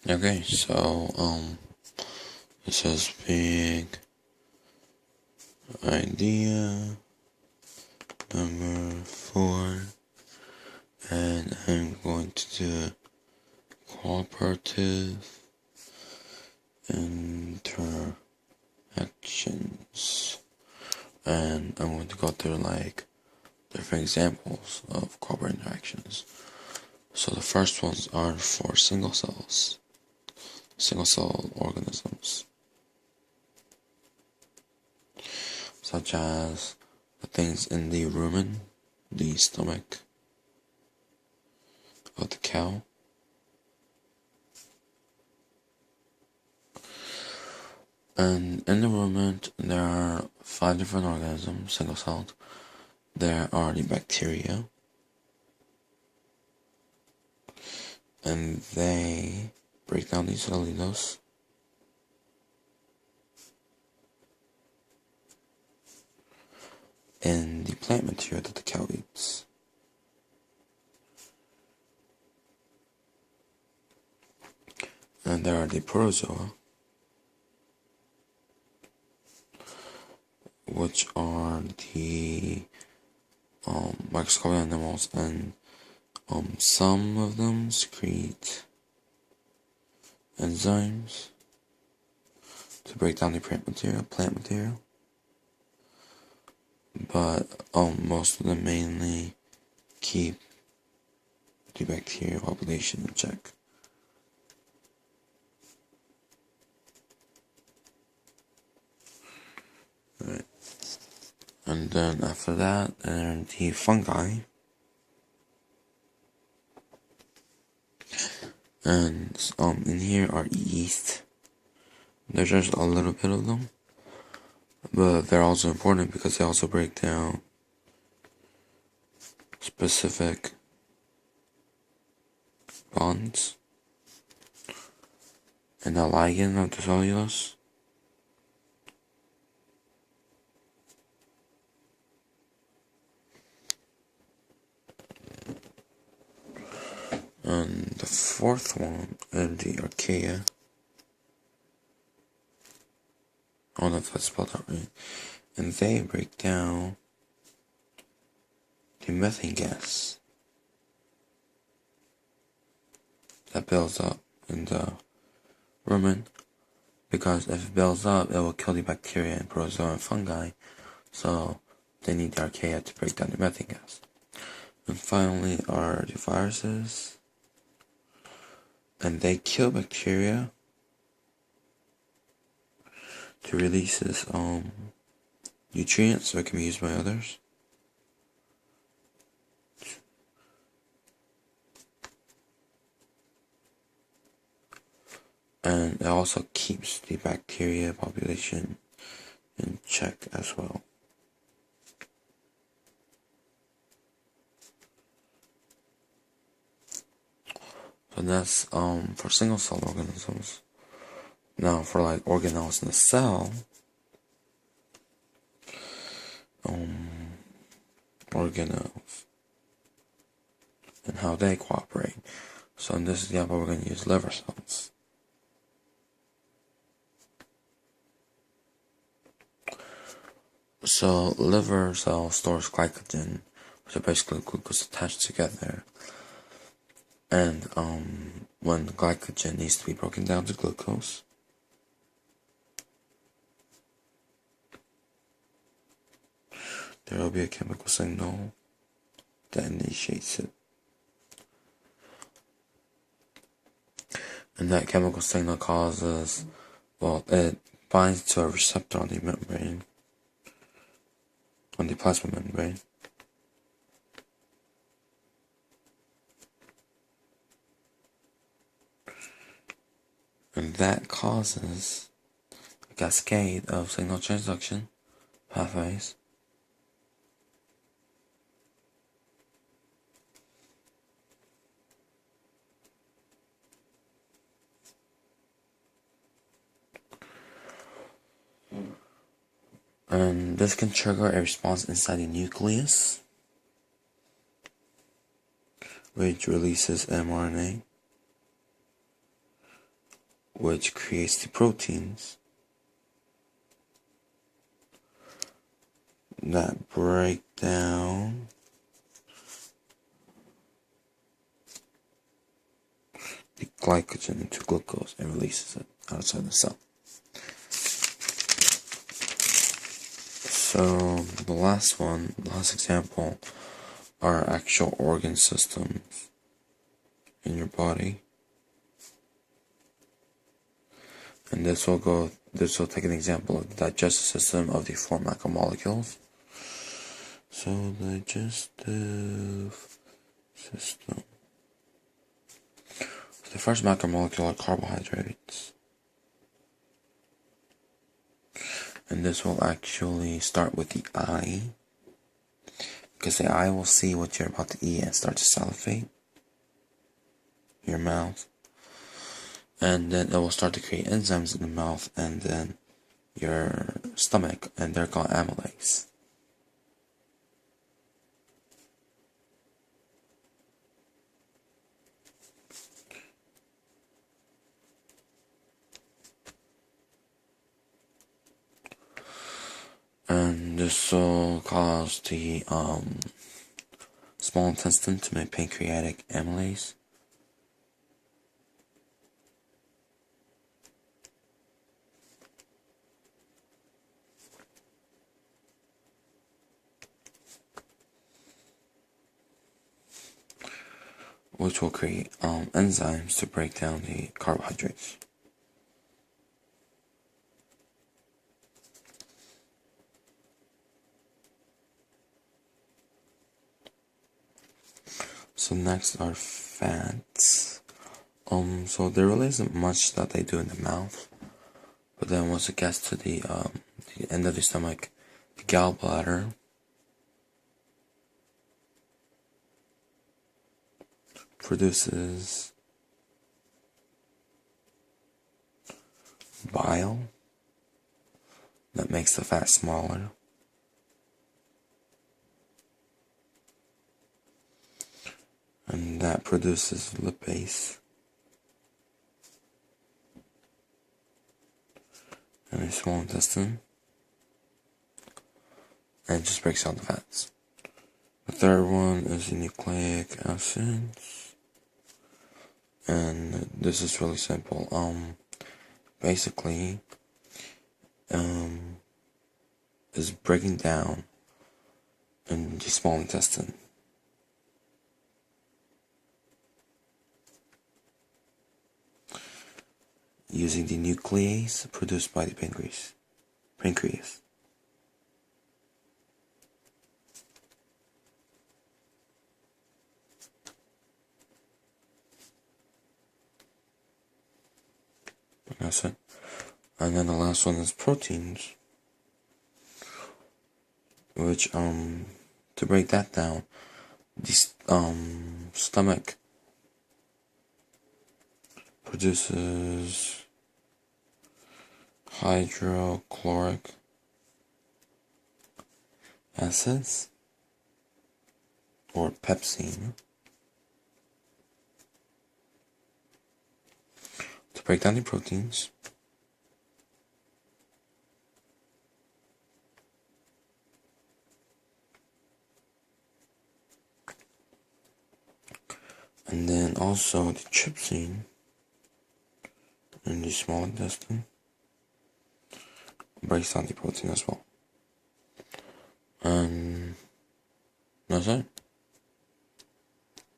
Okay, so it says big idea number 4, and I'm going to do cooperative interactions, and I'm going to go through like different examples of cooperative interactions. So the first ones are for single cell organisms, such as the things in the rumen, the stomach of the cow. And in the rumen, there are 5 different organisms, single-celled. There are the bacteria, and they break down these cellulose in the plant material that the cow eats. And there are the protozoa, which are the microscopic animals, and some of them secrete enzymes to break down the plant material, but most of them mainly keep the bacterial population in check. Right. And then after that, there are the fungi, and in here are yeast. There's just a little bit of them, but they're also important because they also break down specific bonds and the ligand of the cellulose. And the fourth one is the archaea. I don't know if that's spelled out right. And they break down the methane gas that builds up in the rumen, because if it builds up, it will kill the bacteria and protozoa and fungi, so they need the archaea to break down the methane gas. And finally are the viruses, and they kill bacteria to release this nutrients so it can be used by others. And it also keeps the bacteria population in check as well. So that's for single cell organisms. Now for like organelles in the cell, organelles and how they cooperate. So in this example, we're going to use liver cells. So liver cell stores glycogen, which are basically glucose attached together. And when glycogen needs to be broken down to glucose, there will be a chemical signal that initiates it. And that chemical signal causes, it binds to a receptor on the membrane, on the plasma membrane. And that causes a cascade of signal transduction pathways. And this can trigger a response inside the nucleus, which releases mRNA. which creates the proteins that break down the glycogen into glucose and releases it outside the cell. So the last example are actual organ systems in your body. And this will take an example of the digestive system of the 4 macromolecules. So digestive system. So the first macromolecule are carbohydrates. And this will actually start with the eye, because the eye will see what you're about to eat and start to salivate in your mouth. And then it will start to create enzymes in the mouth and then your stomach, and they're called amylase. And this will cause the small intestine to make pancreatic amylase. Which will create enzymes to break down the carbohydrates. So next are fats. So there really isn't much that they do in the mouth, but then once it gets to the end of the stomach, the gallbladder produces bile that makes the fat smaller. And that produces lipase in the small intestine, and it just breaks down the fats. The third one is the nucleic acids, and this is really simple. Basically, is breaking down in the small intestine. Using the nuclease produced by the pancreas. That's it. And then the last one is proteins, which to break that down, the stomach produces hydrochloric acids, or pepsine, to break down the proteins. And then also the trypsin in the small intestine breaks down the protein as well. And that's it.